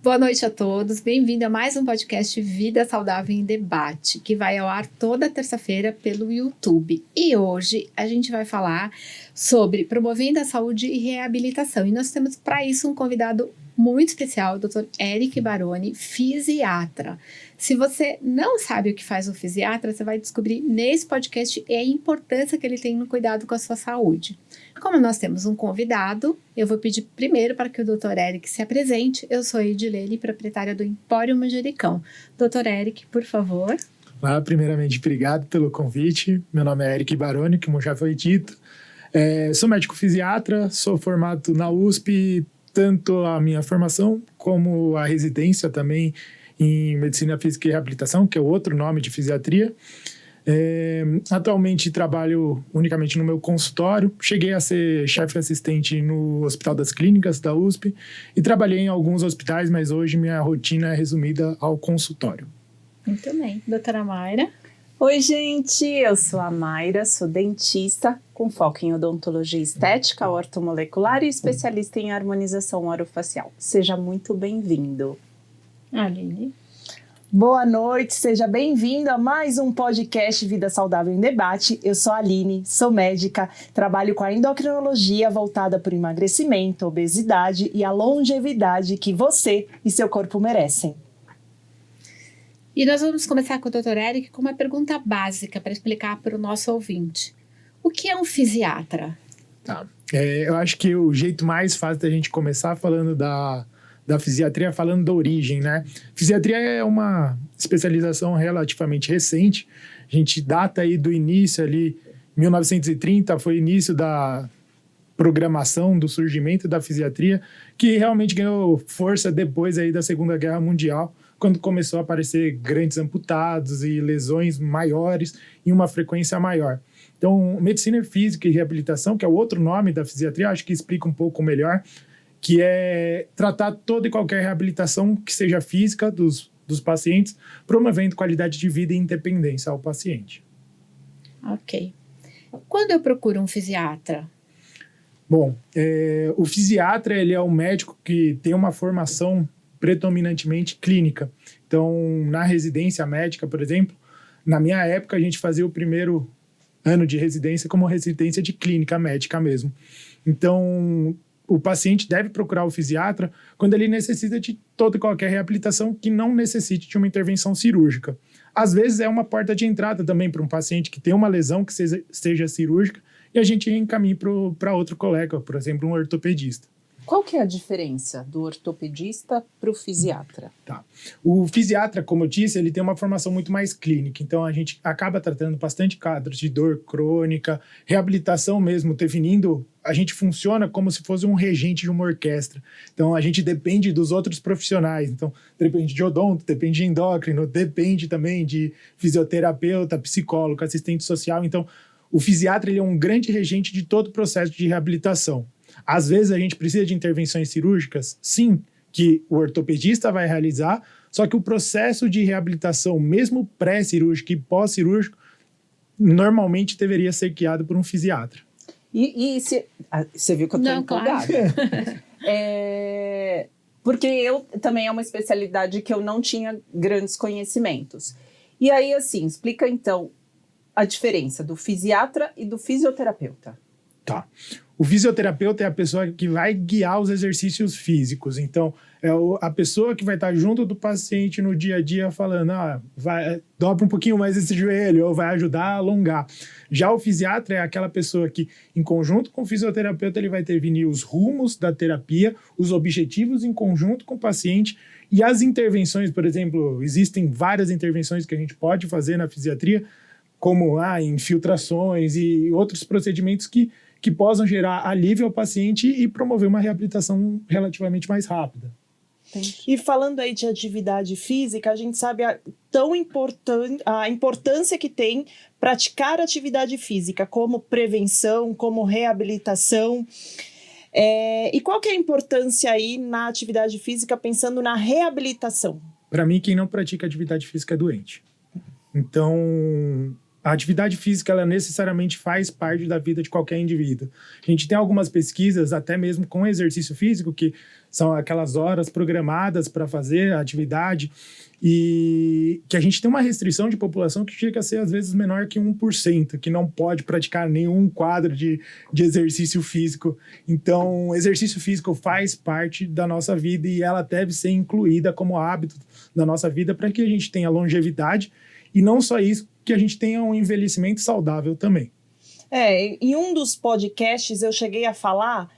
Boa noite a todos, bem-vindo a mais um podcast Vida Saudável em Debate, que vai ao ar toda terça-feira pelo YouTube. E hoje a gente vai falar sobre promovendo a saúde e reabilitação. E nós temos para isso um convidado muito especial, o Dr. Eric Baroni, fisiatra. Se você não sabe o que faz um fisiatra, você vai descobrir nesse podcast a importância que ele tem no cuidado com a sua saúde. Como nós temos um convidado, eu vou pedir primeiro para que o Dr. Eric se apresente. Eu sou a Edilene, proprietária do Empório Manjericão. Dr. Eric, por favor. Primeiramente, obrigado pelo convite. Meu nome é Eric Baroni, como já foi dito. Sou médico fisiatra, sou formado na USP, tanto a minha formação como a residência também em Medicina Física e Reabilitação, que é o outro nome de fisiatria. Atualmente trabalho unicamente no meu consultório. Cheguei a ser chefe assistente no Hospital das Clínicas da USP e trabalhei em alguns hospitais, mas hoje minha rotina é resumida ao consultório. Muito bem. Doutora Mayra? Oi, gente, eu sou a Mayra, sou dentista com foco em odontologia estética, ortomolecular e especialista em harmonização orofacial. Seja muito bem-vindo. Aline? Boa noite, seja bem-vindo a mais um podcast Vida Saudável em Debate. Eu sou a Aline, sou médica, trabalho com a endocrinologia voltada para o emagrecimento, obesidade e a longevidade que você e seu corpo merecem. E nós vamos começar com o Dr. Eric com uma pergunta básica para explicar para o nosso ouvinte. O que é um fisiatra? Eu acho que o jeito mais fácil da gente começar falando da fisiatria, falando da origem, né? Fisiatria é uma especialização relativamente recente. A gente data aí do início ali, 1930, foi o início da programação, do surgimento da fisiatria, que realmente ganhou força depois aí da Segunda Guerra Mundial, quando começou a aparecer grandes amputados e lesões maiores em uma frequência maior. Então, medicina física e reabilitação, que é o outro nome da fisiatria, acho que explica um pouco melhor, que é tratar toda e qualquer reabilitação que seja física dos pacientes, promovendo qualidade de vida e independência ao paciente. Ok. Quando eu procuro um fisiatra? Bom, o fisiatra ele é um médico que tem uma formação predominantemente clínica. Então, na residência médica, por exemplo, na minha época a gente fazia o primeiro ano de residência como residência de clínica médica mesmo. Então, o paciente deve procurar o fisiatra quando ele necessita de toda e qualquer reabilitação que não necessite de uma intervenção cirúrgica. Às vezes é uma porta de entrada também para um paciente que tem uma lesão que seja cirúrgica e a gente encaminha para outro colega, por exemplo, um ortopedista. Qual que é a diferença do ortopedista para o fisiatra? O fisiatra, como eu disse, ele tem uma formação muito mais clínica, então a gente acaba tratando bastante quadros de dor crônica, reabilitação mesmo, definindo, a gente funciona como se fosse um regente de uma orquestra. Então a gente depende dos outros profissionais, então depende de odonto, depende de endócrino, depende também de fisioterapeuta, psicólogo, assistente social. Então o fisiatra ele é um grande regente de todo o processo de reabilitação. Às vezes a gente precisa de intervenções cirúrgicas, sim, que o ortopedista vai realizar, só que o processo de reabilitação, mesmo pré-cirúrgico e pós-cirúrgico, normalmente deveria ser guiado por um fisiatra. Você viu que eu estou empolgada? Claro. Porque também é uma especialidade que eu não tinha grandes conhecimentos. E aí, assim, explica então a diferença do fisiatra e do fisioterapeuta. O fisioterapeuta é a pessoa que vai guiar os exercícios físicos. Então, é a pessoa que vai estar junto do paciente no dia a dia falando, dobra um pouquinho mais esse joelho, ou vai ajudar a alongar. Já o fisiatra é aquela pessoa que, em conjunto com o fisioterapeuta, ele vai definir os rumos da terapia, os objetivos em conjunto com o paciente e as intervenções, por exemplo, existem várias intervenções que a gente pode fazer na fisiatria, como infiltrações e outros procedimentos que possam gerar alívio ao paciente e promover uma reabilitação relativamente mais rápida. E falando aí de atividade física, a gente sabe a importância que tem praticar atividade física como prevenção, como reabilitação. E qual que é a importância aí na atividade física pensando na reabilitação? Para mim, quem não pratica atividade física é doente. Então, A atividade física, ela necessariamente faz parte da vida de qualquer indivíduo. A gente tem algumas pesquisas, até mesmo com exercício físico, que são aquelas horas programadas para fazer a atividade, e que a gente tem uma restrição de população que chega a ser, às vezes, menor que 1%, que não pode praticar nenhum quadro de exercício físico. Então, exercício físico faz parte da nossa vida e ela deve ser incluída como hábito da nossa vida para que a gente tenha longevidade e não só isso, que a gente tenha um envelhecimento saudável também. Em um dos podcasts eu cheguei a falar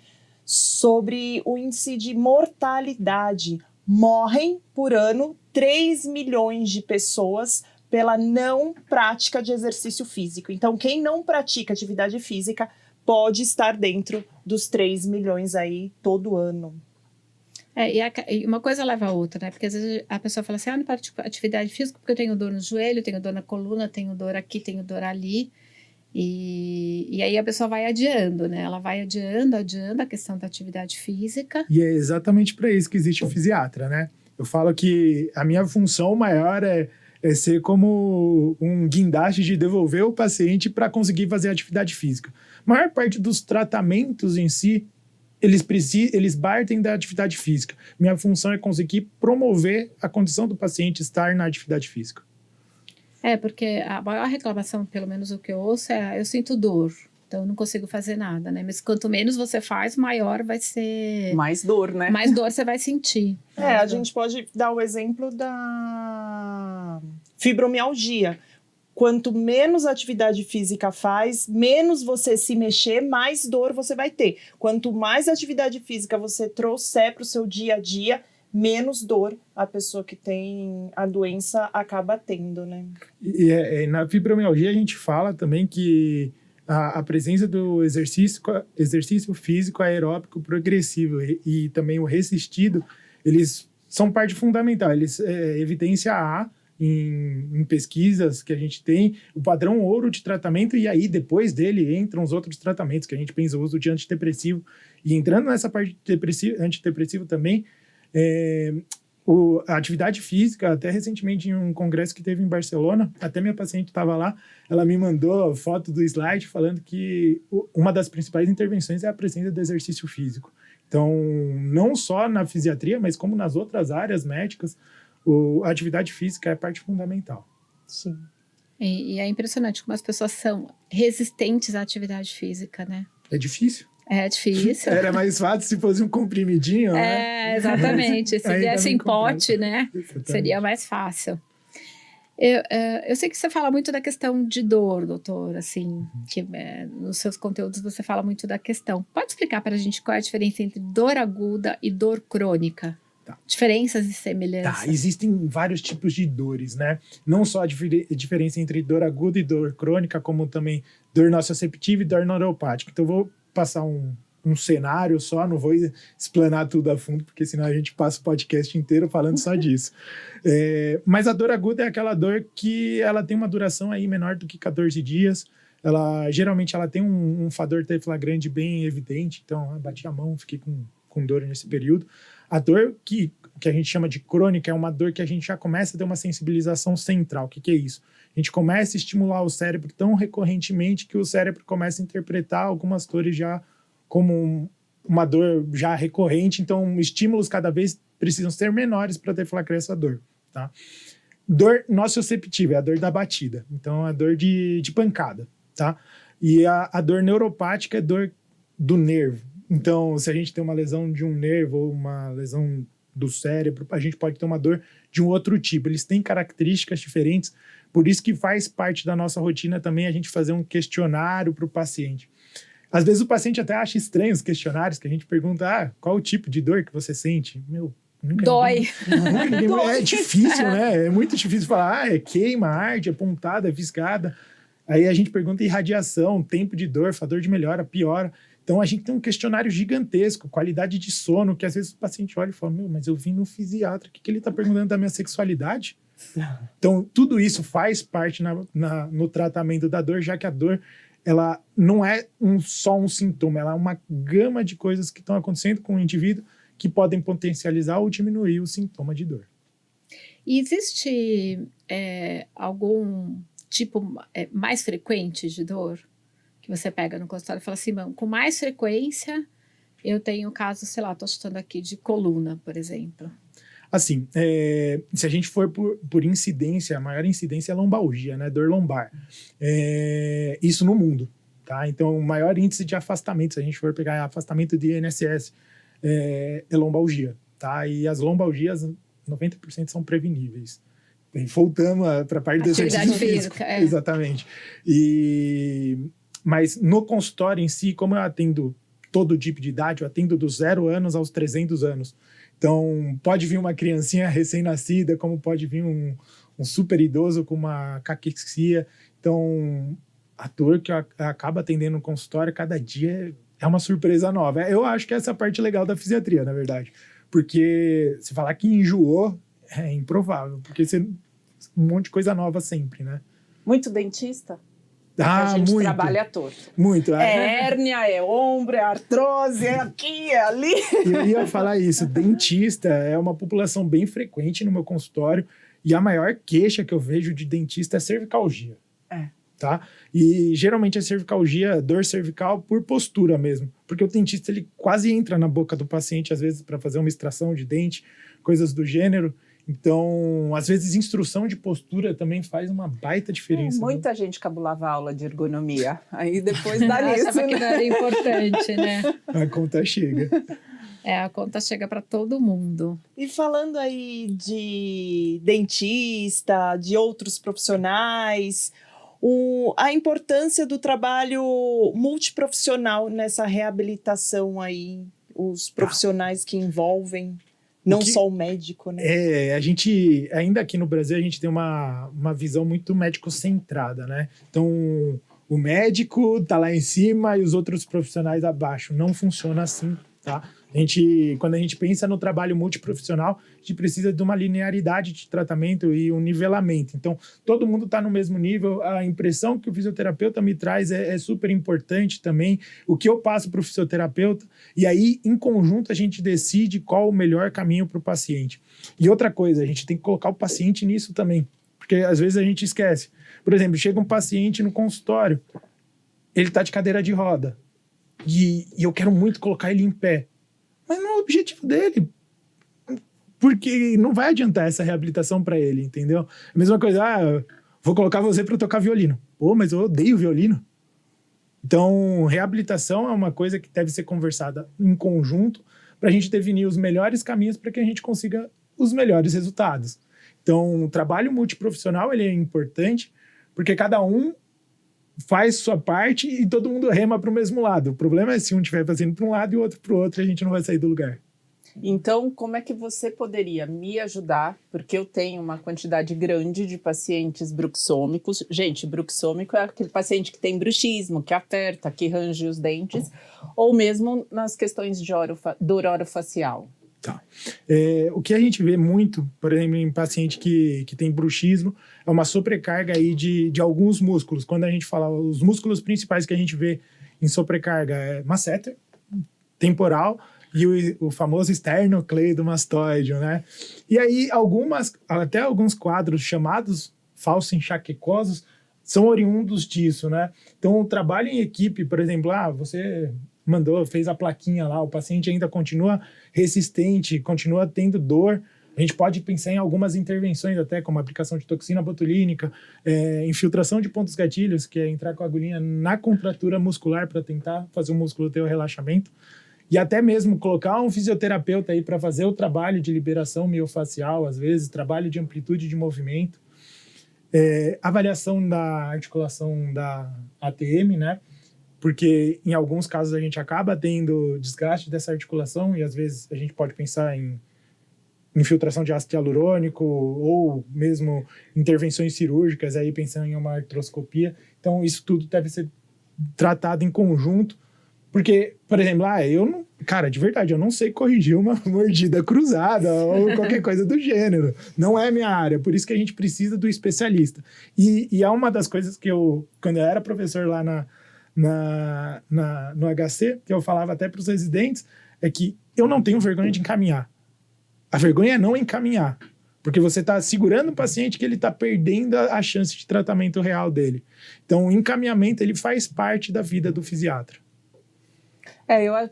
sobre o índice de mortalidade. Morrem por ano 3 milhões de pessoas pela não prática de exercício físico. Então, quem não pratica atividade física pode estar dentro dos 3 milhões aí todo ano. E uma coisa leva a outra, né? Porque às vezes a pessoa fala assim, não pratico atividade física porque eu tenho dor no joelho, tenho dor na coluna, tenho dor aqui, tenho dor ali. E aí a pessoa vai adiando, né? Ela vai adiando a questão da atividade física. E é exatamente para isso que existe o fisiatra, né? Eu falo que a minha função maior é ser como um guindaste de devolver o paciente para conseguir fazer atividade física. A maior parte dos tratamentos em si, eles partem da atividade física. Minha função é conseguir promover a condição do paciente estar na atividade física. Porque a maior reclamação, pelo menos o que eu ouço, eu sinto dor. Então, eu não consigo fazer nada, né? Mas quanto menos você faz, maior vai ser... Mais dor, né? Mais dor você vai sentir. A gente pode dar o exemplo da fibromialgia. Quanto menos atividade física faz, menos você se mexer, mais dor você vai ter. Quanto mais atividade física você trouxer para o seu dia a dia, menos dor a pessoa que tem a doença acaba tendo, né? Na fibromialgia a gente fala também que a presença do exercício físico aeróbico progressivo e também o resistido, eles são parte fundamental. Eles evidência A em pesquisas que a gente tem, o padrão ouro de tratamento, e aí depois dele entram os outros tratamentos que a gente pensa, o uso de antidepressivo. E entrando nessa parte de antidepressivo também, a atividade física, até recentemente em um congresso que teve em Barcelona, até minha paciente estava lá, ela me mandou a foto do slide falando que uma das principais intervenções é a presença do exercício físico. Então, não só na fisiatria, mas como nas outras áreas médicas, a atividade física é parte fundamental. Sim. E é impressionante como as pessoas são resistentes à atividade física, né? É difícil. É difícil. Era mais fácil se fosse um comprimidinho, né? Exatamente. Se viesse em pote, né? Exatamente. Seria mais fácil. Eu sei que você fala muito da questão de dor, doutor, assim, que nos seus conteúdos você fala muito da questão. Pode explicar para a gente qual é a diferença entre dor aguda e dor crônica? Tá. Diferenças e semelhanças. Existem vários tipos de dores, né? Não só a diferença entre dor aguda e dor crônica, como também dor nociceptiva e dor neuropática. Então, eu vou passar um cenário só, não vou explanar tudo a fundo, porque senão a gente passa o podcast inteiro falando só disso. Mas a dor aguda é aquela dor que ela tem uma duração aí menor do que 14 dias. Geralmente ela tem um fator deflagrante bem evidente, então eu bati a mão, fiquei com dor nesse período. A dor que a gente chama de crônica é uma dor que a gente já começa a ter uma sensibilização central. O que é isso? A gente começa a estimular o cérebro tão recorrentemente que o cérebro começa a interpretar algumas dores já como uma dor já recorrente, então estímulos cada vez precisam ser menores para deflagrar essa dor, tá? Dor nocioceptiva é a dor da batida, então é a dor de pancada, tá? E a dor neuropática é dor do nervo. Então, se a gente tem uma lesão de um nervo ou uma lesão do cérebro, a gente pode ter uma dor de um outro tipo. Eles têm características diferentes, por isso que faz parte da nossa rotina também a gente fazer um questionário para o paciente. Às vezes o paciente até acha estranho os questionários, que a gente pergunta, qual o tipo de dor que você sente? Dói. É difícil, né? É muito difícil falar, queima, arde, é pontada, é viscada. Aí a gente pergunta irradiação, tempo de dor, fator de melhora, piora. Então, a gente tem um questionário gigantesco, qualidade de sono, que às vezes o paciente olha e fala, mas eu vim no fisiatra, o que ele está perguntando da minha sexualidade? Então, tudo isso faz parte no tratamento da dor, já que a dor, ela não é só um sintoma, ela é uma gama de coisas que estão acontecendo com o indivíduo que podem potencializar ou diminuir o sintoma de dor. E existe algum tipo mais frequente de dor? Que você pega no consultório e fala assim, com mais frequência eu tenho caso, sei lá, tô chutando aqui de coluna, por exemplo. Assim, se a gente for por incidência, a maior incidência é lombalgia, né? Dor lombar. Isso no mundo, tá? Então, o maior índice de afastamento, se a gente for pegar afastamento de INSS, é lombalgia, tá? E as lombalgias, 90% são preveníveis. E voltamos para a parte do exercício físico. Exatamente. Mas no consultório em si, como eu atendo todo tipo de idade, eu atendo dos 0 anos aos 300 anos. Então, pode vir uma criancinha recém-nascida, como pode vir um super idoso com uma caquexia. Então, a dor que eu acabo atendendo no consultório, cada dia é uma surpresa nova. Eu acho que essa é a parte legal da fisiatria, na verdade. Porque se falar que enjoou, é improvável. Porque você um monte de coisa nova sempre, né? Muito dentista? A gente muito. Trabalha torto. Muito. É hérnia, é ombro, é artrose, é aqui, é ali. Eu ia falar isso. Dentista é uma população bem frequente no meu consultório e a maior queixa que eu vejo de dentista é cervicalgia. Tá? E geralmente é cervicalgia, dor cervical por postura mesmo. Porque o dentista ele quase entra na boca do paciente, às vezes, para fazer uma extração de dente, coisas do gênero. Então, às vezes, instrução de postura também faz uma baita diferença. Muita gente cabulava aula de ergonomia. Aí depois dá nisso. Achava que não era importante, né? A conta chega. A conta chega para todo mundo. E falando aí de dentista, de outros profissionais, a importância do trabalho multiprofissional nessa reabilitação aí, os profissionais que envolvem... Não só o médico, né? A gente, ainda aqui no Brasil, a gente tem uma visão muito médico-centrada, né? Então, o médico tá lá em cima e os outros profissionais abaixo. Não funciona assim, tá? Quando a gente pensa no trabalho multiprofissional, a gente precisa de uma linearidade de tratamento e um nivelamento. Então, todo mundo está no mesmo nível. A impressão que o fisioterapeuta me traz é super importante também. O que eu passo para o fisioterapeuta. E aí, em conjunto, a gente decide qual o melhor caminho para o paciente. E outra coisa, a gente tem que colocar o paciente nisso também. Porque, às vezes, a gente esquece. Por exemplo, chega um paciente no consultório, ele está de cadeira de roda. E eu quero muito colocar ele em pé. Mas não é o objetivo dele. Porque não vai adiantar essa reabilitação para ele, entendeu? A mesma coisa, vou colocar você para tocar violino. Pô, mas eu odeio violino. Então, reabilitação é uma coisa que deve ser conversada em conjunto para a gente definir os melhores caminhos para que a gente consiga os melhores resultados. Então, o trabalho multiprofissional ele é importante porque cada um faz sua parte e todo mundo rema para o mesmo lado. O problema é se um estiver fazendo para um lado e o outro para o outro, a gente não vai sair do lugar. Então, como é que você poderia me ajudar? Porque eu tenho uma quantidade grande de pacientes bruxômicos. Gente, bruxômico é aquele paciente que tem bruxismo, que aperta, que range os dentes, ou mesmo nas questões de dor orofacial. Tá. O que a gente vê muito, por exemplo, em paciente que tem bruxismo, é uma sobrecarga aí de alguns músculos. Quando a gente fala, os músculos principais que a gente vê em sobrecarga é masseter, temporal, e o famoso esternocleidomastoideo, né? E aí, até alguns quadros chamados falsos enxaquecosos são oriundos disso, né? Então, o trabalho em equipe, por exemplo, você fez a plaquinha lá, o paciente ainda continua resistente, continua tendo dor. A gente pode pensar em algumas intervenções até, como aplicação de toxina botulínica, infiltração de pontos gatilhos, que é entrar com a agulhinha na contratura muscular para tentar fazer o músculo ter o relaxamento. E até mesmo colocar um fisioterapeuta aí para fazer o trabalho de liberação miofacial, às vezes, trabalho de amplitude de movimento, avaliação da articulação da ATM, né? Porque em alguns casos a gente acaba tendo desgaste dessa articulação e às vezes a gente pode pensar em infiltração de ácido hialurônico ou mesmo intervenções cirúrgicas, aí pensando em uma artroscopia. Então isso tudo deve ser tratado em conjunto, porque, por exemplo, de verdade, eu não sei corrigir uma mordida cruzada ou qualquer coisa do gênero. Não é minha área, por isso que a gente precisa do especialista. E é uma das coisas que quando eu era professor lá no HC, que eu falava até para os residentes, é que eu não tenho vergonha de encaminhar. A vergonha é não encaminhar. Porque você está segurando o paciente que ele está perdendo a chance de tratamento real dele. Então, o encaminhamento ele faz parte da vida do fisiatra.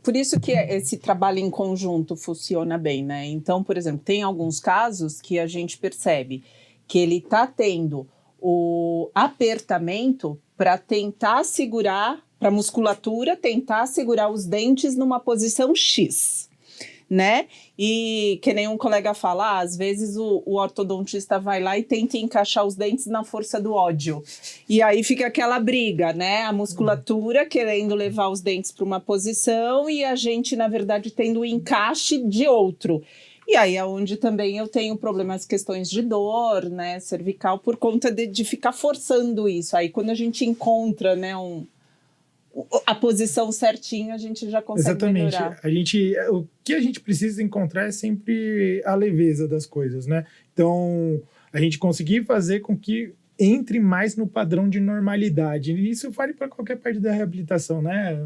Por isso que esse trabalho em conjunto funciona bem, né? Então, por exemplo, tem alguns casos que a gente percebe que ele está tendo o apertamento para tentar segurar, para a musculatura tentar segurar os dentes numa posição X, né? E que nem um colega fala, às vezes o ortodontista vai lá e tenta encaixar os dentes na força do ódio. E aí fica aquela briga, né? A musculatura querendo levar os dentes para uma posição e a gente, na verdade, tendo o encaixe de outro. E aí é onde também eu tenho problemas, questões de dor, né, cervical, por conta de ficar forçando isso. Aí quando a gente encontra, né, a posição certinha, a gente já consegue melhorar. O que a gente precisa encontrar é sempre a leveza das coisas, né? Então, a gente conseguir fazer com que entre mais no padrão de normalidade. E isso vale para qualquer parte da reabilitação, né?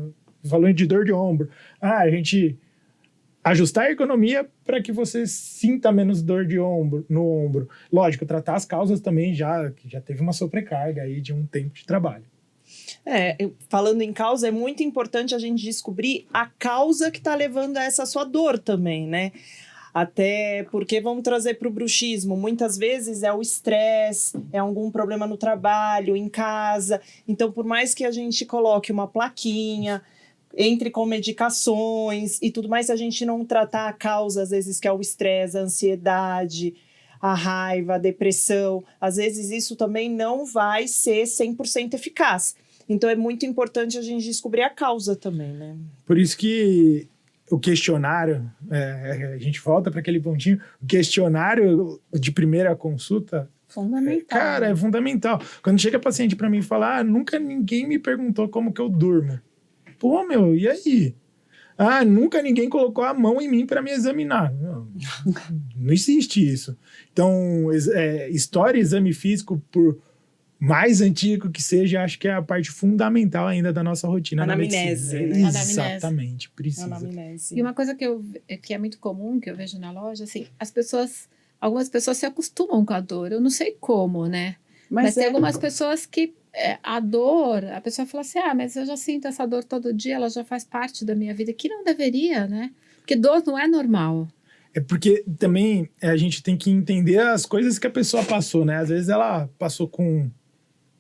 Falando de dor de ombro. A gente ajustar a ergonomia para que você sinta menos dor no ombro. Lógico, tratar as causas também que já teve uma sobrecarga aí de um tempo de trabalho. Falando em causa, é muito importante a gente descobrir a causa que está levando a essa sua dor também, né? Até porque vamos trazer para o bruxismo, muitas vezes é o estresse, é algum problema no trabalho, em casa. Então, por mais que a gente coloque uma plaquinha, entre com medicações e tudo mais, se a gente não tratar a causa, às vezes, que é o estresse, a ansiedade, a raiva, a depressão, às vezes isso também não vai ser 100% eficaz. Então, é muito importante a gente descobrir a causa também, né? Por isso que o questionário, a gente volta para aquele pontinho, o questionário de primeira consulta, fundamental. Cara, é fundamental. Quando chega paciente para mim e fala, nunca ninguém me perguntou como que eu durmo. Pô, meu, e aí? Nunca ninguém colocou a mão em mim para me examinar. Não existe isso. Então, história e exame físico, por mais antigo que seja, acho que é a parte fundamental ainda da nossa rotina. Anamnese, na medicina. Exatamente, precisa. Anamnese. E uma coisa que é muito comum, que eu vejo na loja, assim, algumas pessoas se acostumam com a dor. Eu não sei como, né? Mas tem algumas pessoas que a dor, a pessoa fala assim, mas eu já sinto essa dor todo dia, ela já faz parte da minha vida, que não deveria, né? Porque dor não é normal. É porque também a gente tem que entender as coisas que a pessoa passou, né? Às vezes ela passou com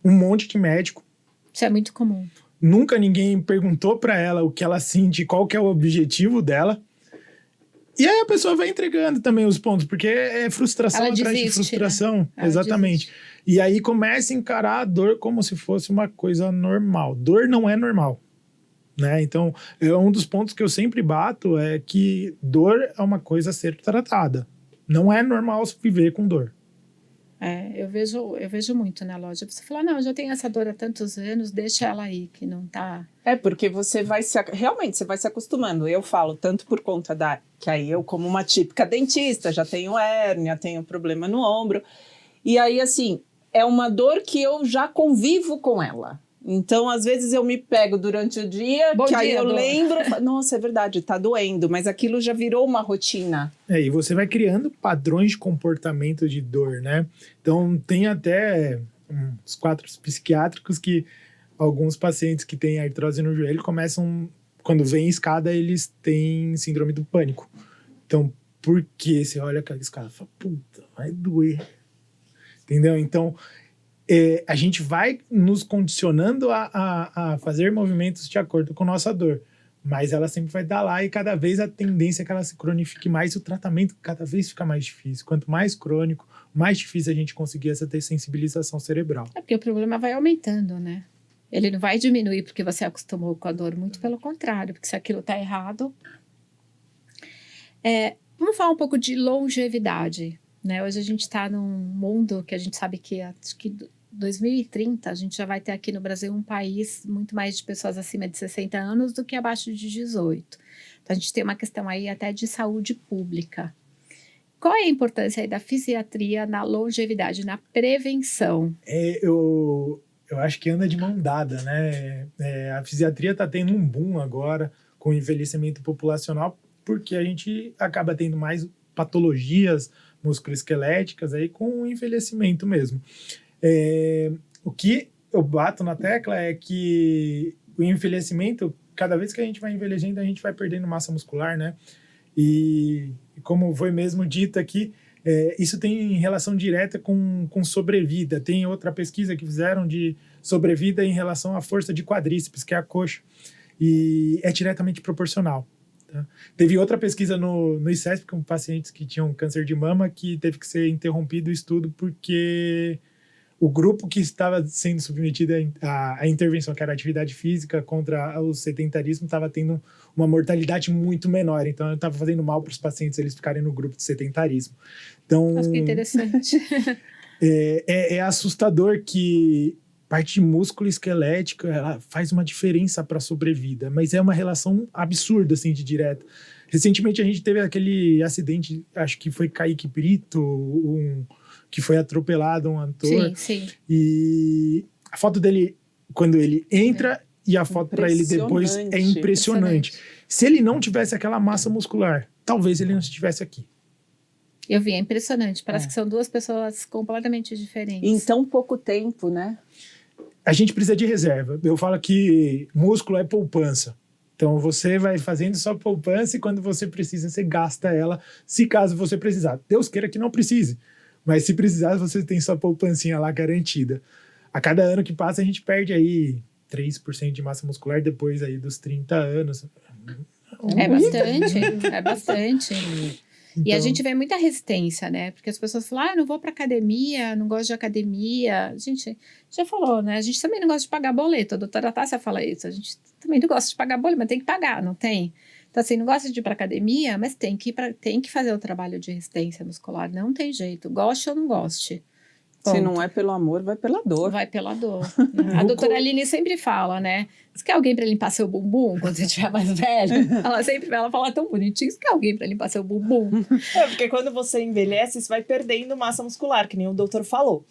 um monte de médico. Isso é muito comum. Nunca ninguém perguntou para ela o que ela sente, qual que é o objetivo dela. E aí a pessoa vai entregando também os pontos, porque é frustração ela atrás desiste, de frustração. né? Exatamente. Desiste. E aí começa a encarar a dor como se fosse uma coisa normal. Dor não é normal, né? Então, um dos pontos que eu sempre bato é que dor é uma coisa a ser tratada. Não é normal viver com dor. Eu vejo muito na loja. Você fala, não, eu já tenho essa dor há tantos anos, deixa ela aí, que não tá... Porque você vai realmente, você vai se acostumando. Eu falo tanto por conta que aí eu, como uma típica dentista, já tenho hérnia, tenho problema no ombro. E aí, assim, é uma dor que eu já convivo com ela. Então, às vezes eu me pego durante o dia, aí eu lembro, nossa, é verdade, tá doendo, mas aquilo já virou uma rotina. E você vai criando padrões de comportamento de dor, né? Então, tem até uns quadros psiquiátricos que alguns pacientes que têm artrose no joelho começam, quando vem escada, eles têm síndrome do pânico. Então, por que você olha aquela escada e fala, puta, vai doer. Entendeu? Então, a gente vai nos condicionando a fazer movimentos de acordo com nossa dor. Mas ela sempre vai estar lá e cada vez a tendência é que ela se cronifique mais e o tratamento cada vez fica mais difícil. Quanto mais crônico, mais difícil a gente conseguir essa dessensibilização cerebral. Porque o problema vai aumentando, né? Ele não vai diminuir porque você acostumou com a dor, muito pelo contrário, porque se aquilo está errado... Vamos falar um pouco de longevidade, né? Hoje a gente está num mundo que a gente sabe que acho que 2030 a gente já vai ter aqui no Brasil um país muito mais de pessoas acima de 60 anos do que abaixo de 18. Então a gente tem uma questão aí até de saúde pública. Qual é a importância aí da fisiatria na longevidade, na prevenção? Eu acho que anda de mão dada, né? A fisiatria está tendo um boom agora com o envelhecimento populacional, porque a gente acaba tendo mais patologias musculoesqueléticas aí com o envelhecimento mesmo. O que eu bato na tecla é que o envelhecimento, cada vez que a gente vai envelhecendo, a gente vai perdendo massa muscular, né? E como foi mesmo dito aqui, isso tem relação direta com sobrevida. Tem outra pesquisa que fizeram de sobrevida em relação à força de quadríceps, que é a coxa, e é diretamente proporcional. Tá? Teve outra pesquisa no ICESP com pacientes que tinham câncer de mama que teve que ser interrompido o estudo porque o grupo que estava sendo submetido à intervenção, que era a atividade física contra o sedentarismo, estava tendo uma mortalidade muito menor. Então, estava fazendo mal para os pacientes eles ficarem no grupo de sedentarismo. Então, acho que é interessante. É assustador que parte músculo esquelética ela faz uma diferença para a sobrevida, mas é uma relação absurda, assim, de direta. Recentemente, a gente teve aquele acidente, acho que foi Kaique Brito, que foi atropelado, um ator. Sim. E a foto dele, quando ele entra, e a foto para ele depois é impressionante. Se ele não tivesse aquela massa muscular, talvez ele não estivesse aqui. Eu vi, é impressionante. Parece que são duas pessoas completamente diferentes. Em tão pouco tempo, né? A gente precisa de reserva. Eu falo que músculo é poupança. Então, você vai fazendo só poupança e quando você precisa, você gasta ela, se caso você precisar. Deus queira que não precise. Mas se precisar, você tem sua poupancinha lá garantida. A cada ano que passa, a gente perde aí 3% de massa muscular depois aí dos 30 anos. É bastante. Então, e a gente vê muita resistência, né? Porque as pessoas falam, eu não vou pra academia, não gosto de academia. A gente já falou, né? A gente também não gosta de pagar boleto. A doutora Tássia fala isso. A gente também não gosta de pagar boleto, mas tem que pagar, não tem? Então, assim, não gosta de ir pra academia, mas tem que fazer o trabalho de resistência muscular. Não tem jeito. Goste ou não goste. Se não é pelo amor, vai pela dor. Vai pela dor. A doutora Aline sempre fala, né? Você quer alguém para limpar seu bumbum quando você estiver mais velho? Ela fala tão bonitinho. Você quer alguém para limpar seu bumbum? Porque quando você envelhece, você vai perdendo massa muscular, que nem o doutor falou.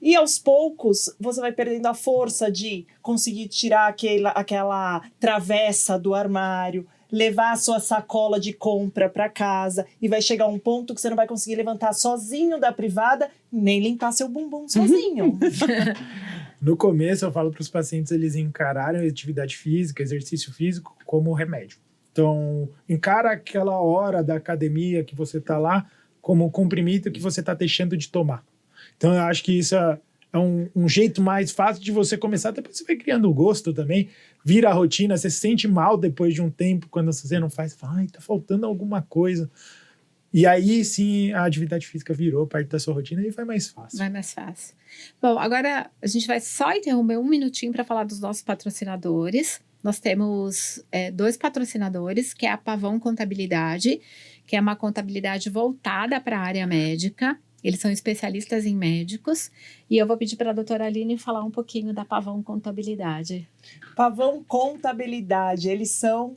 E aos poucos, você vai perdendo a força de conseguir tirar aquela travessa do armário, levar a sua sacola de compra para casa e vai chegar um ponto que você não vai conseguir levantar sozinho da privada nem limpar seu bumbum sozinho. No começo, eu falo para os pacientes eles encararem a atividade física, exercício físico, como remédio. Então, encara aquela hora da academia que você está lá como um comprimido que você está deixando de tomar. Então, eu acho que isso é um jeito mais fácil de você começar. Depois você vai criando o gosto também, vira a rotina, você se sente mal depois de um tempo, quando você não faz, você fala, ai, tá faltando alguma coisa. E aí, sim, a atividade física virou parte da sua rotina e vai mais fácil. Vai mais fácil. Bom, agora a gente vai só interromper um minutinho para falar dos nossos patrocinadores. Nós temos 2 patrocinadores, que é a Pavão Contabilidade, que é uma contabilidade voltada para a área médica. Eles são especialistas em médicos. E eu vou pedir para a doutora Aline falar um pouquinho da Pavão Contabilidade. Pavão Contabilidade, eles são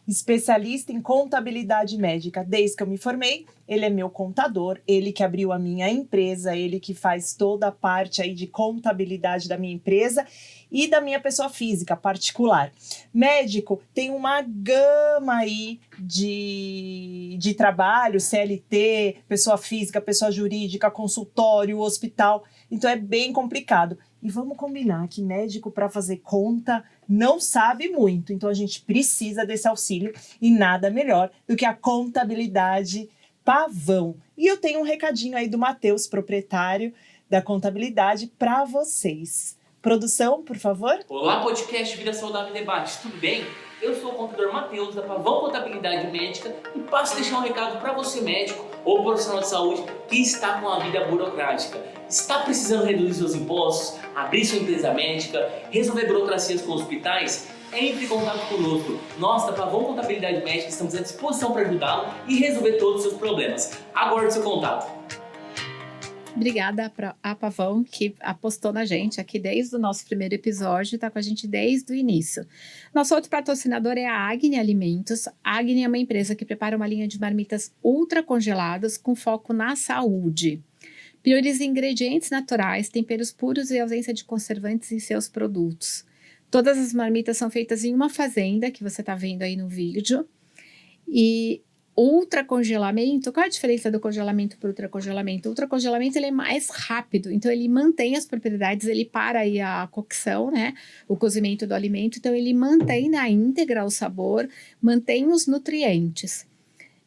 especialistas em contabilidade médica. Desde que eu me formei, ele é meu contador, ele que abriu a minha empresa, ele que faz toda a parte aí de contabilidade da minha empresa e da minha pessoa física particular. Médico tem uma gama aí de trabalho, CLT, pessoa física, pessoa jurídica, consultório, hospital. Então é bem complicado. E vamos combinar que médico para fazer conta não sabe muito. Então a gente precisa desse auxílio e nada melhor do que a contabilidade Pavão. E eu tenho um recadinho aí do Matheus, proprietário da contabilidade, para vocês. Produção, por favor. Olá, podcast Vida Saudável e Debate, tudo bem? Eu sou o contador Matheus, da Pavão Contabilidade Médica, e passo a deixar um recado para você, médico ou profissional de saúde que está com a vida burocrática. Está precisando reduzir seus impostos, abrir sua empresa médica, resolver burocracias com hospitais? Entre em contato conosco. Nós, da Pavão Contabilidade Médica, estamos à disposição para ajudá-lo e resolver todos os seus problemas. Aguarde seu contato. Obrigada a Pavão, que apostou na gente aqui desde o nosso primeiro episódio, está com a gente desde o início. Nosso outro patrocinador é a Agni Alimentos. A Agni é uma empresa que prepara uma linha de marmitas ultra congeladas com foco na saúde. Prioriza ingredientes naturais, temperos puros e ausência de conservantes em seus produtos. Todas as marmitas são feitas em uma fazenda, que você está vendo aí no vídeo. E ultracongelamento, qual é a diferença do congelamento para o ultracongelamento? O ultracongelamento ele é mais rápido, então ele mantém as propriedades, ele para aí a cocção, né? O cozimento do alimento, então ele mantém na íntegra o sabor, mantém os nutrientes.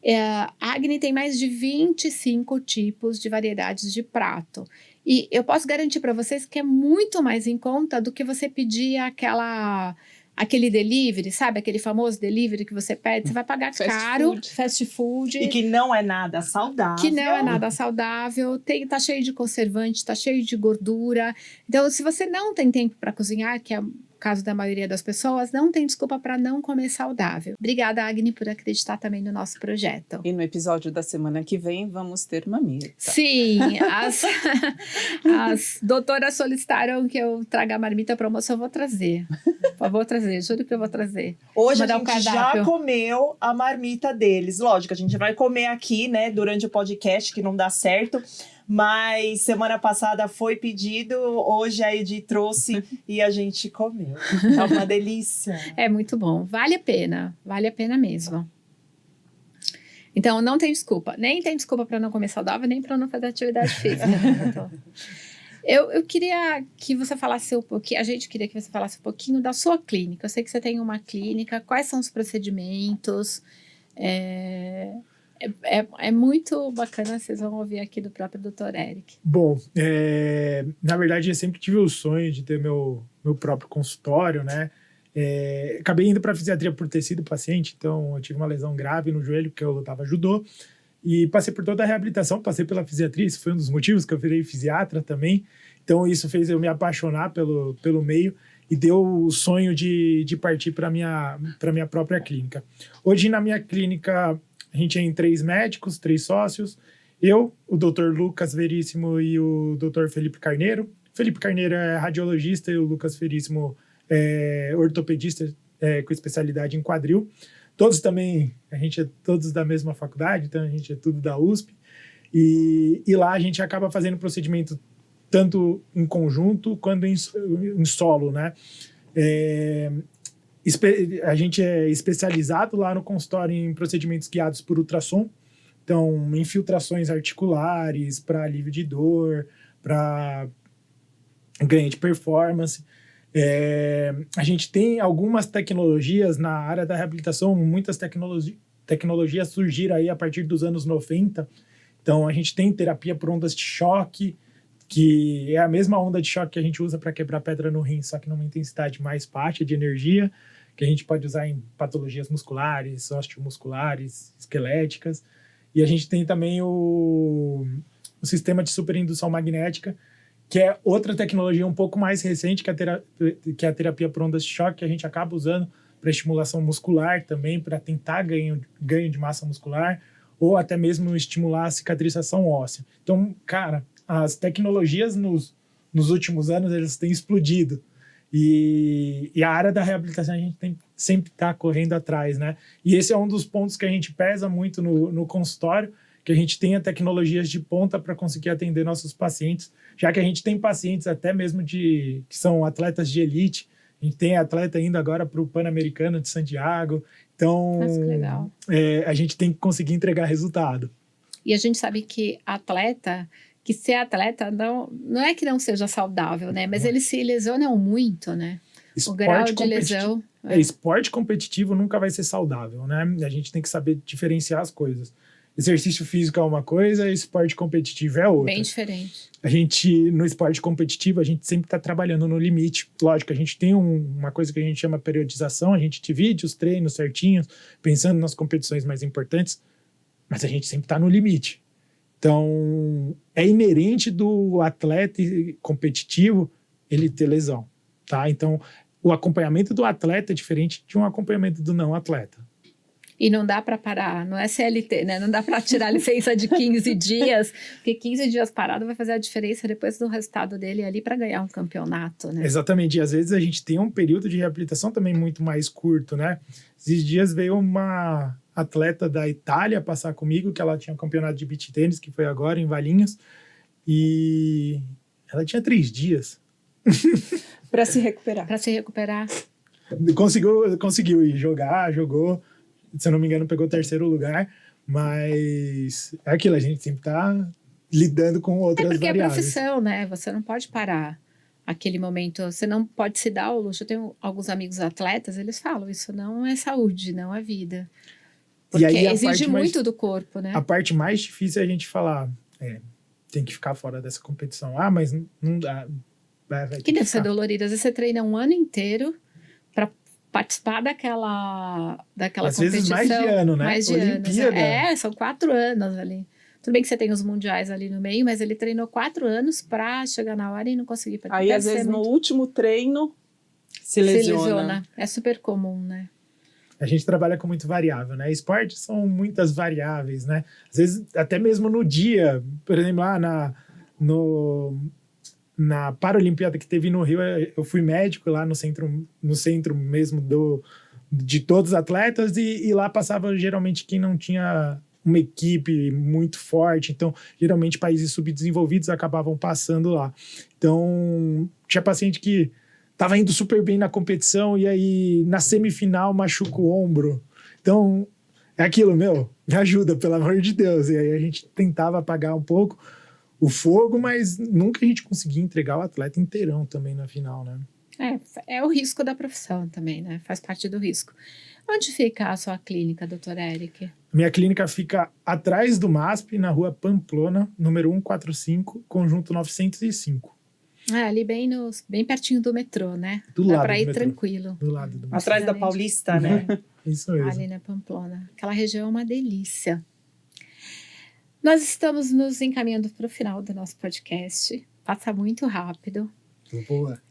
A Agni tem mais de 25 tipos de variedades de prato. E eu posso garantir para vocês que é muito mais em conta do que você pedir aquele delivery, sabe? Aquele famoso delivery que você pede, você vai pagar caro, fast food. E que não é nada saudável. Que não é nada saudável, tá cheio de conservante, tá cheio de gordura. Então, se você não tem tempo para cozinhar, que é o caso da maioria das pessoas, não tem desculpa para não comer saudável. Obrigada, Agni, por acreditar também no nosso projeto. E no episódio da semana que vem, vamos ter marmita. Sim, as doutoras solicitaram que eu traga a marmita para almoço, eu vou trazer. Eu vou trazer, juro que eu vou trazer. Hoje a gente já comeu a marmita deles. Lógico, a gente vai comer aqui, né, durante o podcast, que não dá certo. Mas semana passada foi pedido, hoje a Edi trouxe e a gente comeu. É uma delícia. É muito bom, vale a pena mesmo. Então, não tem desculpa, nem tem desculpa para não comer saudável, nem para não fazer atividade física. Então, eu queria que você falasse um pouquinho, a gente queria que você falasse um pouquinho da sua clínica. Eu sei que você tem uma clínica, quais são os procedimentos? É muito bacana, vocês vão ouvir aqui do próprio Dr. Eric. Bom, na verdade eu sempre tive o sonho de ter meu próprio consultório, né? Acabei indo para fisiatria por ter sido paciente, então eu tive uma lesão grave no joelho, porque eu lutava judô, e passei por toda a reabilitação, passei pela fisiatria, isso foi um dos motivos que eu virei fisiatra também, então isso fez eu me apaixonar pelo meio, e deu o sonho de partir para minha própria clínica. Hoje na minha clínica a gente é em 3 médicos, 3 sócios, eu, o Dr. Lucas Veríssimo e o Dr. Felipe Carneiro. Felipe Carneiro é radiologista e o Lucas Veríssimo é ortopedista com especialidade em quadril. Todos também, a gente é todos da mesma faculdade, então a gente é tudo da USP. E lá a gente acaba fazendo procedimento tanto em conjunto quanto em solo, né? A gente é especializado lá no consultório em procedimentos guiados por ultrassom. Então, infiltrações articulares para alívio de dor, para ganho de performance. A gente tem algumas tecnologias na área da reabilitação, muitas tecnologias surgiram aí a partir dos anos 90. Então, a gente tem terapia por ondas de choque, que é a mesma onda de choque que a gente usa para quebrar pedra no rim, só que numa intensidade mais baixa de energia, que a gente pode usar em patologias musculares, osteomusculares, esqueléticas. E a gente tem também o sistema de superindução magnética, que é outra tecnologia um pouco mais recente que a terapia por ondas de choque, que a gente acaba usando para estimulação muscular também, para tentar ganho de massa muscular, ou até mesmo estimular a cicatrização óssea. Então, cara, as tecnologias nos últimos anos, elas têm explodido. E a área da reabilitação a gente tem sempre tá correndo atrás, né? E esse é um dos pontos que a gente pesa muito no consultório, que a gente tenha tecnologias de ponta para conseguir atender nossos pacientes, já que a gente tem pacientes até mesmo que são atletas de elite. A gente tem atleta indo agora para o Pan-Americano de Santiago. Então, Nossa, que legal. A gente tem que conseguir entregar resultado. E a gente sabe que ser atleta não é que não seja saudável, né? Mas eles se lesionam muito, né? O grau de lesão. Esporte competitivo nunca vai ser saudável, né? A gente tem que saber diferenciar as coisas. Exercício físico é uma coisa, esporte competitivo é outra. Bem diferente. No esporte competitivo, a gente sempre está trabalhando no limite. Lógico, a gente tem uma coisa que a gente chama periodização, a gente divide os treinos certinhos, pensando nas competições mais importantes, mas a gente sempre está no limite. Então, é inerente do atleta competitivo ele ter lesão, tá? Então, o acompanhamento do atleta é diferente de um acompanhamento do não atleta. E não dá para parar, não é CLT, né? Não dá para tirar a licença de 15 dias, porque 15 dias parado vai fazer a diferença depois do resultado dele ali para ganhar um campeonato, né? Exatamente, e às vezes a gente tem um período de reabilitação também muito mais curto, né? Esses dias veio uma atleta da Itália passar comigo, que ela tinha um campeonato de beach tênis, que foi agora em Valinhos, e ela tinha 3 dias. Para se recuperar. Para se recuperar. Conseguiu ir jogar, jogou. Se eu não me engano, pegou o 3º lugar, Mas é aquilo, a gente sempre tá lidando com outras porque variáveis. é profissão, né? Você não pode parar aquele momento, você não pode se dar ao luxo. Eu tenho alguns amigos atletas, eles falam, isso não é saúde, não é vida. Porque aí a exige parte mais- muito do corpo, né? A parte mais difícil é a gente falar, tem que ficar fora dessa competição. Ah, mas não dá. Vai ter Que deve ser ficar. dolorido. Às vezes você treina um ano inteiro para participar daquela Às competição. vezes mais de ano, né? Mais de Olimpíada. anos. São 4 anos ali. Tudo bem que você tem os mundiais ali no meio, mas ele treinou 4 anos para chegar na hora e não conseguir participar. Aí, às vezes, no último treino, se lesiona. É super comum, né? A gente trabalha com muito variável, né? Esportes são muitas variáveis, né? Às vezes, até mesmo no dia, por exemplo, lá na Paralimpíada que teve no Rio, eu fui médico lá no centro mesmo de todos os atletas e lá passava geralmente quem não tinha uma equipe muito forte, então geralmente países subdesenvolvidos acabavam passando lá. Então tinha paciente que estava indo super bem na competição e aí na semifinal machuca o ombro. Então é aquilo, me ajuda, pelo amor de Deus. E aí a gente tentava apagar um pouco o fogo, mas nunca a gente conseguia entregar o atleta inteirão também na final, né? É o risco da profissão também, né? Faz parte do risco. Onde fica a sua clínica, doutor Eric? Minha clínica fica atrás do MASP, na rua Pamplona, número 145, conjunto 905. Ali bem pertinho do metrô, né? Do Dá lado para do ir metrô. tranquilo. Do lado do MASP. Atrás da Paulista, né? Isso mesmo. Ali na Pamplona. Aquela região é uma delícia. Nós estamos nos encaminhando para o final do nosso podcast. Passa muito rápido. Boa.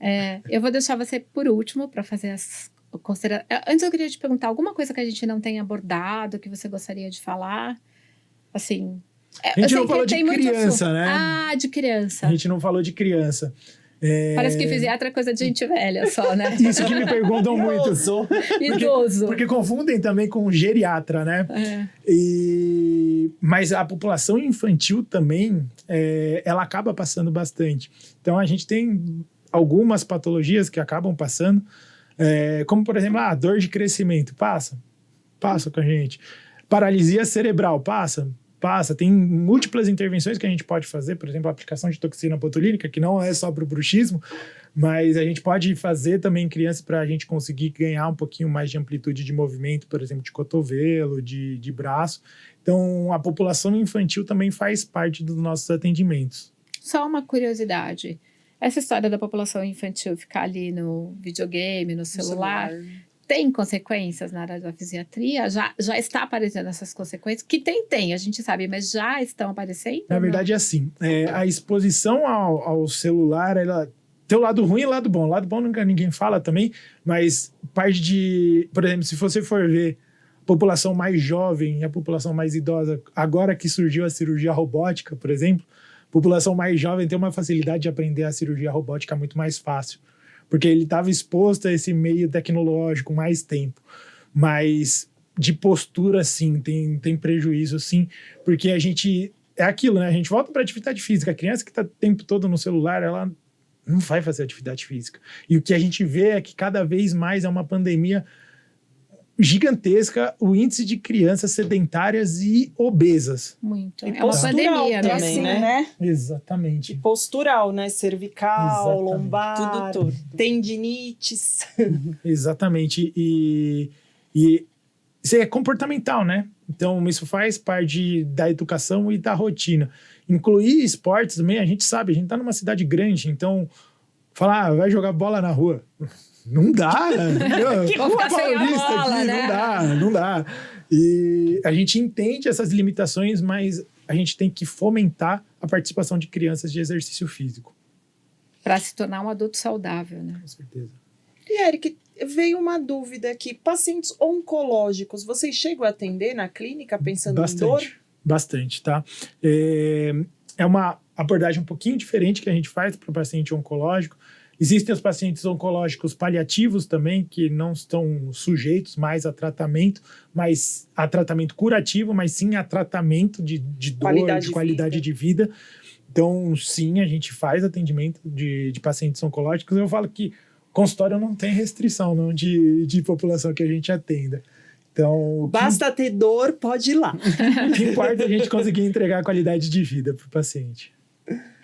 Eu vou deixar você por último para fazer as considerações. Antes eu queria te perguntar alguma coisa que a gente não tenha abordado, que você gostaria de falar. Assim. A gente não falou de criança, né? Ah, de criança. A gente não falou de criança. Parece que fisiatra é coisa de gente velha só, né? Isso que me perguntam muito. Idoso. Porque confundem também com geriatra, né? Mas a população infantil também, ela acaba passando bastante. Então, a gente tem algumas patologias que acabam passando, como, por exemplo, a dor de crescimento. Passa com a gente. Paralisia cerebral, passa. Tem múltiplas intervenções que a gente pode fazer, por exemplo, a aplicação de toxina botulínica, que não é só para o bruxismo, mas a gente pode fazer também em crianças para a gente conseguir ganhar um pouquinho mais de amplitude de movimento, por exemplo, de cotovelo, de braço. Então, a população infantil também faz parte dos nossos atendimentos. Só uma curiosidade. Essa história da população infantil ficar ali no videogame, no celular. Tem consequências na área da fisiatria? Já está aparecendo essas consequências? Que tem, a gente sabe, mas já estão aparecendo? Na verdade, é assim, a exposição ao celular, ela tem o lado ruim e o lado bom. O lado bom nunca ninguém fala também, mas parte de... Por exemplo, se você for ver a população mais jovem e a população mais idosa, agora que surgiu a cirurgia robótica, por exemplo, a população mais jovem tem uma facilidade de aprender a cirurgia robótica muito mais fácil, porque ele estava exposto a esse meio tecnológico mais tempo. Mas de postura, sim, tem prejuízo, sim, porque a gente... É aquilo, né? A gente volta para a atividade física. A criança que está o tempo todo no celular, ela não vai fazer atividade física. E o que a gente vê é que cada vez mais é uma pandemia gigantesca, o índice de crianças sedentárias e obesas. Muito. E É uma pandemia, também, assim, né? Exatamente. E postural, né? Cervical, Exatamente. lombar, Tudo. tendinites. Exatamente. E isso é comportamental, né? Então, isso faz parte da educação e da rotina. Incluir esportes também, a gente sabe, a gente tá numa cidade grande, então, falar, vai jogar bola na rua. Não dá, né? Que vou ficar sem a bola, aqui, né? Não dá. E a gente entende essas limitações, mas a gente tem que fomentar a participação de crianças de exercício físico. Para se tornar um adulto saudável, né? Com certeza. E, Eric, veio uma dúvida aqui. Pacientes oncológicos, vocês chegam a atender na clínica pensando em dor? Bastante, tá? É uma abordagem um pouquinho diferente que a gente faz para o paciente oncológico. Existem os pacientes oncológicos paliativos também, que não estão sujeitos mais a tratamento, mas a tratamento curativo, mas sim a tratamento de dor, de qualidade de vida. Então, sim, a gente faz atendimento de pacientes oncológicos. Eu falo que consultório não tem restrição não, de população que a gente atenda. Então, Basta ter dor, pode ir lá. o que importa é a gente conseguir entregar qualidade de vida para o paciente.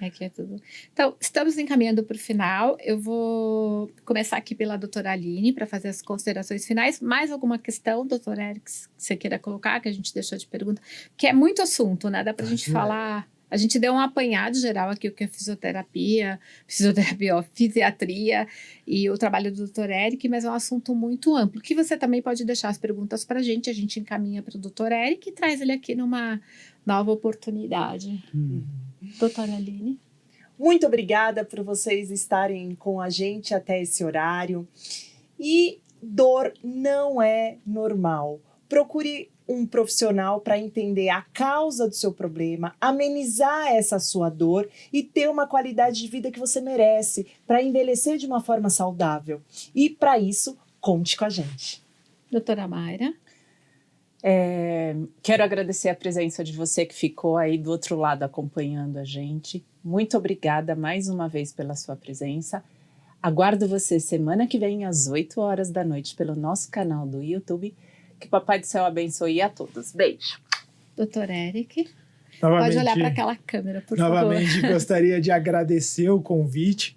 Aqui é tudo. Então, estamos encaminhando para o final. Eu vou começar aqui pela doutora Aline para fazer as considerações finais. Mais alguma questão, doutor Eric, que você queira colocar, que a gente deixou de pergunta? Que é muito assunto, né? Dá para a gente falar. A gente deu um apanhado geral aqui, o que é fisiatria, fisiatria e o trabalho do doutor Eric, mas é um assunto muito amplo, que você também pode deixar as perguntas para a gente encaminha para o doutor Eric e traz ele aqui numa nova oportunidade. Doutora Aline. Muito obrigada por vocês estarem com a gente até esse horário. E dor não é normal. Procure um profissional para entender a causa do seu problema, amenizar essa sua dor e ter uma qualidade de vida que você merece para envelhecer de uma forma saudável. E para isso, conte com a gente. Doutora Mayra. Quero agradecer a presença de você que ficou aí do outro lado acompanhando a gente. Muito obrigada mais uma vez pela sua presença. Aguardo você semana que vem às 8 horas da noite pelo nosso canal do YouTube. Que o Papai do Céu abençoe a todos. Beijo. Doutor Eric. Novamente, pode olhar para aquela câmera, por favor. Novamente, gostaria de agradecer o convite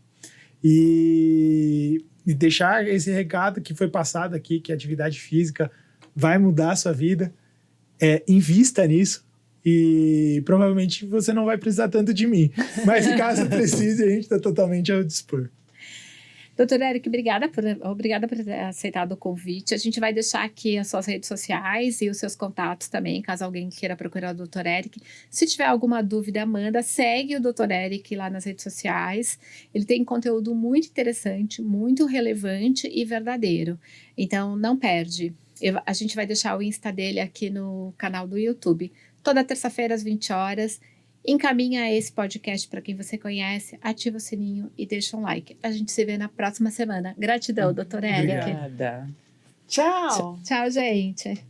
e deixar esse recado que foi passado aqui, que a atividade física vai mudar a sua vida. Invista nisso e provavelmente você não vai precisar tanto de mim. Mas caso precise, a gente está totalmente ao dispor. Doutor Eric, obrigada por ter aceitado o convite. A gente vai deixar aqui as suas redes sociais e os seus contatos também, caso alguém queira procurar o doutor Eric. Se tiver alguma dúvida, manda, segue o doutor Eric lá nas redes sociais. Ele tem conteúdo muito interessante, muito relevante e verdadeiro. Então, não perde. A gente vai deixar o Insta dele aqui no canal do YouTube. Toda terça-feira, às 20 horas. Encaminha esse podcast para quem você conhece, ativa o sininho e deixa um like. A gente se vê na próxima semana. Gratidão, doutor Eric. Obrigada. Tchau. Tchau, gente.